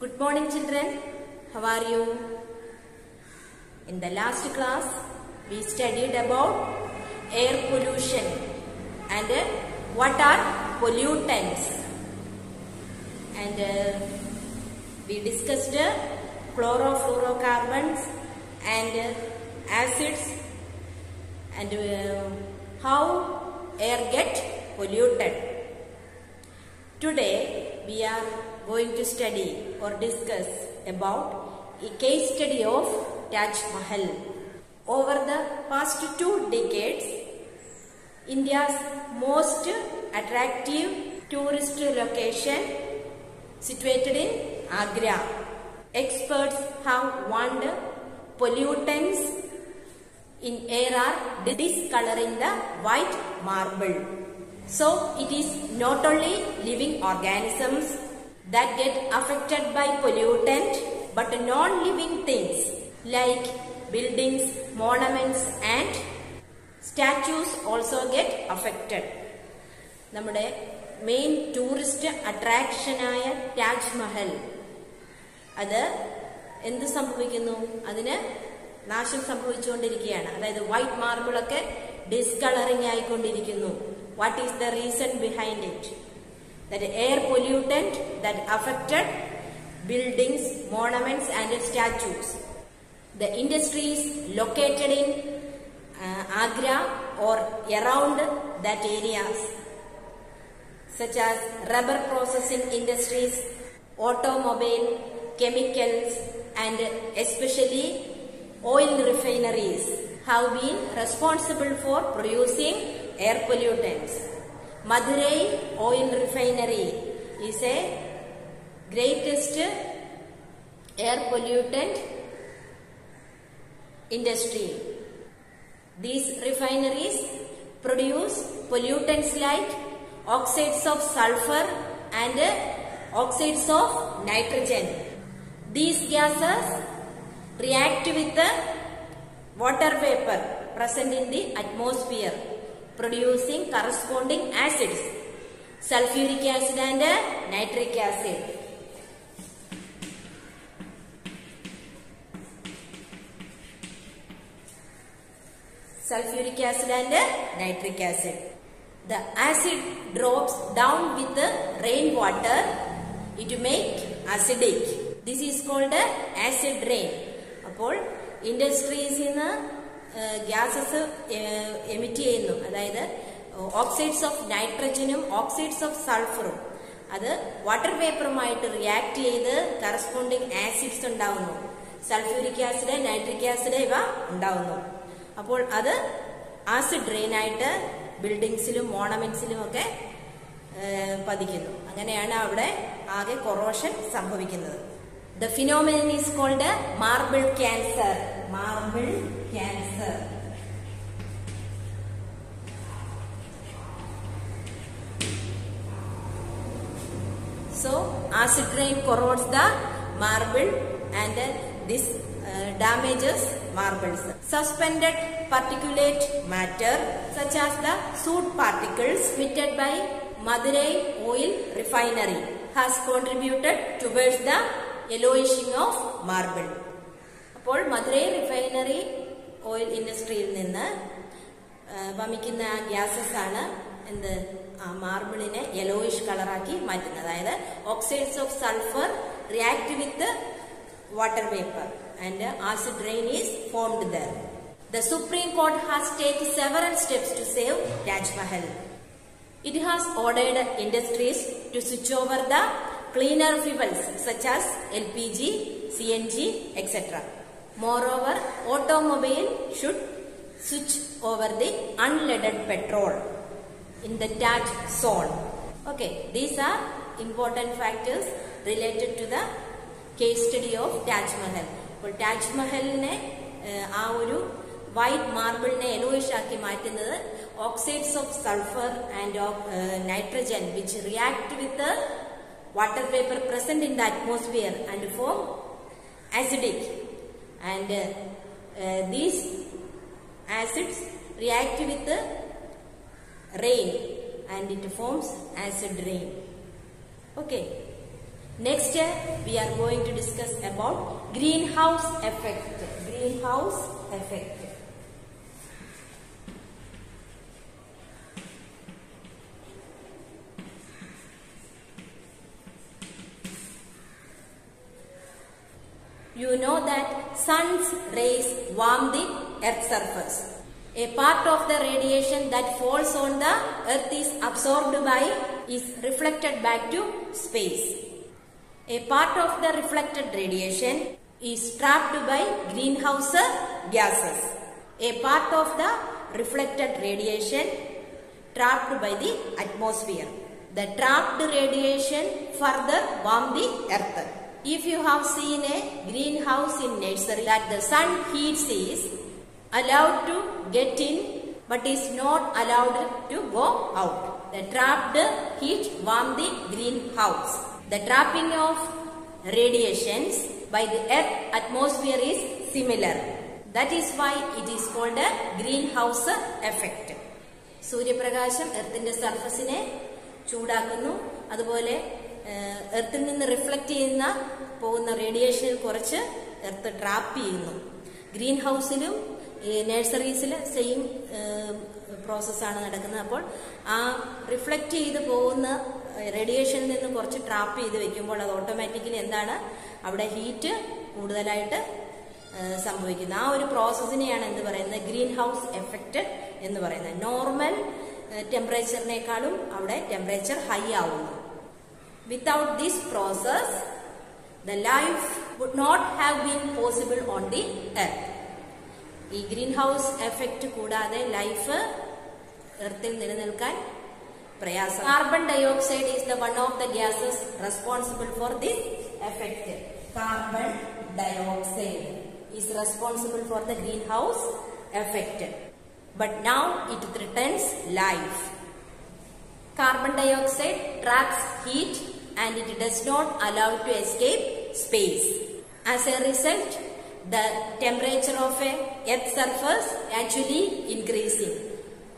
Good morning, children. How are you? In the last class, we studied about air pollution and what are pollutants. And we discussed chlorofluorocarbons and acids and how air get polluted. Today, we are going to study or discuss about a case study of Taj Mahal. Over the past 2 decades, India's most attractive tourist location situated in Agra. Experts have warned pollutants in air are discoloring the white marble. So, it is not only living organisms that get affected by pollutant, but non-living things like buildings, monuments and statues also get affected. നമ്മുടെ main tourist attraction ആയ താജ് മഹൽ അത് എന്ത് സംഭവിക്കുന്നു? അതിന് നാശം സംഭവിച്ചുകൊണ്ടിരിക്കുകയാണ്. അതായത് white marble ഒക്കെ ഡിസ്കളറിംഗ് ആയിക്കൊണ്ടിരിക്കുന്നു. What is the reason behind it? That air pollutant that affected buildings, monuments and statues. The industries located in Agra or around that areas, such as rubber processing industries, automobile, chemicals and especially oil refineries have been responsible for producing air pollutants. Madurai oil refinery is a greatest air pollutant industry. These refineries produce pollutants like oxides of sulfur and oxides of nitrogen. These gases react with the water vapor present in the atmosphere, producing corresponding acids, sulfuric acid and nitric acid. Sulfuric acid and nitric acid. The acid drops down with the rainwater. It makes acidic. This is called acid rain. അപ്പോൾ ഇൻഡസ്ട്രീസിൽ നിന്ന് gases emit ചെയ്യുന്നു. അതായത് oxides of നൈട്രജനും oxides of സൾഫറും അത് water വേപ്പറുമായിട്ട് react ചെയ്ത് corresponding acids ഉണ്ടാവുന്നു. Sulphuric acid, nitric acid ഇവ ഉണ്ടാവുന്നു. അപ്പോൾ അത് ആസിഡ് റെയിനായിട്ട് ബിൽഡിങ്സിലും മോണമെന്റ്സിലും ഒക്കെ പതിക്കുന്നു. അങ്ങനെയാണ് അവിടെ ആകെ കൊറോഷൻ സംഭവിക്കുന്നത്. The phenomenon is called marble cancer. Marble cancer. So, acid rain corrodes the marble and this damages marbles. Suspended particulate matter such as the soot particles emitted by Madurai oil refinery has contributed towards the yellowishing of marble. അപ്പോൾ Madurai refinery oil ഇൻഡസ്ട്രിയിൽ നിന്ന് വമിക്കുന്ന gases ആണ് എന്ത് മാർബിളിനെ yellowish കളറാക്കി മാറ്റുന്നത്. അതായത് oxides of sulphur react with water vapour and acid rain is formed there. The Supreme Court has taken several steps to save Taj Mahal. It has ordered industries to switch over the cleaner fuels such as LPG, CNG, etc. Moreover, automobile should switch over the unleaded petrol in the Taj zone. Okay, these are important factors related to the case study of Taj Mahal. അപ്പോൾ താജ് മഹലിനെ ആ ഒരു white മാർബിളിനെ yellowish ആക്കി മാറ്റുന്നത് oxides of sulphur and nitrogen which react with water vapor present in the atmosphere and form acidic, and these acids react with the rain and it forms acid rain. Okay. Next, we are going to discuss about greenhouse effect. Greenhouse effect. You know that sun's rays warm the earth's surface. A part of the radiation that falls on the earth is absorbed by, is reflected back to space. A part of the reflected radiation is trapped by greenhouse gases. A part of the reflected radiation trapped by the atmosphere. The trapped radiation further warm the earth. If you have seen a greenhouse in nursery, that the sun heat is allowed to get in but is not allowed to go out. The trapped heat warm the greenhouse. The trapping of radiations by the earth atmosphere is similar. That is why it is called a greenhouse effect. സൂര്യപ്രകാശം എർത്തിന്റെ സർഫസിനെ ചൂടാക്കുന്നു. അതുപോലെ എർത്തിൽ നിന്ന് reflect ചെയ്യുന്ന പോകുന്ന റേഡിയേഷനിൽ കുറച്ച് earth trap ചെയ്യുന്നു. Green ഹൗസിലും നഴ്സറീസിൽ same പ്രോസസ്സാണ് നടക്കുന്നത്. അപ്പോൾ ആ റിഫ്ലക്ട് ചെയ്ത് പോകുന്ന റേഡിയേഷനിൽ നിന്ന് കുറച്ച് ട്രാപ്പ് ചെയ്ത് വെക്കുമ്പോൾ അത് ഓട്ടോമാറ്റിക്കലി എന്താണ് അവിടെ ഹീറ്റ് കൂടുതലായിട്ട് സംഭവിക്കുന്നത്. ആ ഒരു പ്രോസസ്സിനെയാണ് എന്ത് പറയുന്നത്, ഗ്രീൻ ഹൗസ് എഫക്റ്റ് എന്ന് പറയുന്നത്. നോർമൽ ടെമ്പറേച്ചറിനേക്കാളും അവിടെ ടെമ്പറേച്ചർ ഹൈ ആവുന്നു. Without this process, the life would not have been possible on the earth. ഈ ഗ്രീൻ ഹൗസ് എഫക്റ്റ് കൂടാതെ ലൈഫ് എർത്തിൽ നിലനിൽക്കാൻ പ്രയാസം. Carbon dioxide is the one of the gases responsible for this effect. Carbon dioxide is responsible for the green house effect. But now it threatens life. Carbon dioxide traps heat and it does not allow it to escape space. As a result, the temperature of a Earth's surface actually increasing.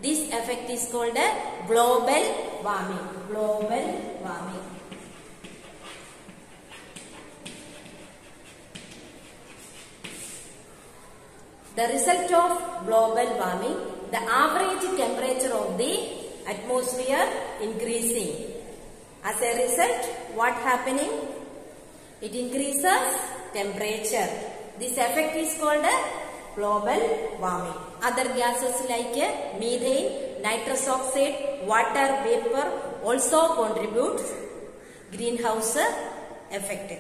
This effect is called a global warming. Global warming. The result of global warming, the average temperature of the atmosphere increasing. As a result, what happening? It increases temperature. This effect is called a global warming. Other gases like methane, nitrous oxide, water vapor also contribute greenhouse effect.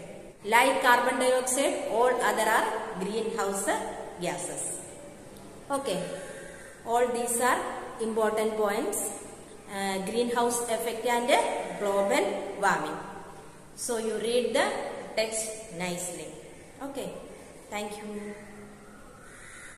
Like carbon dioxide, all other are greenhouse gases. Okay, all these are important points. Greenhouse effect and global warming. So you read the text nicely. Okay, thank you.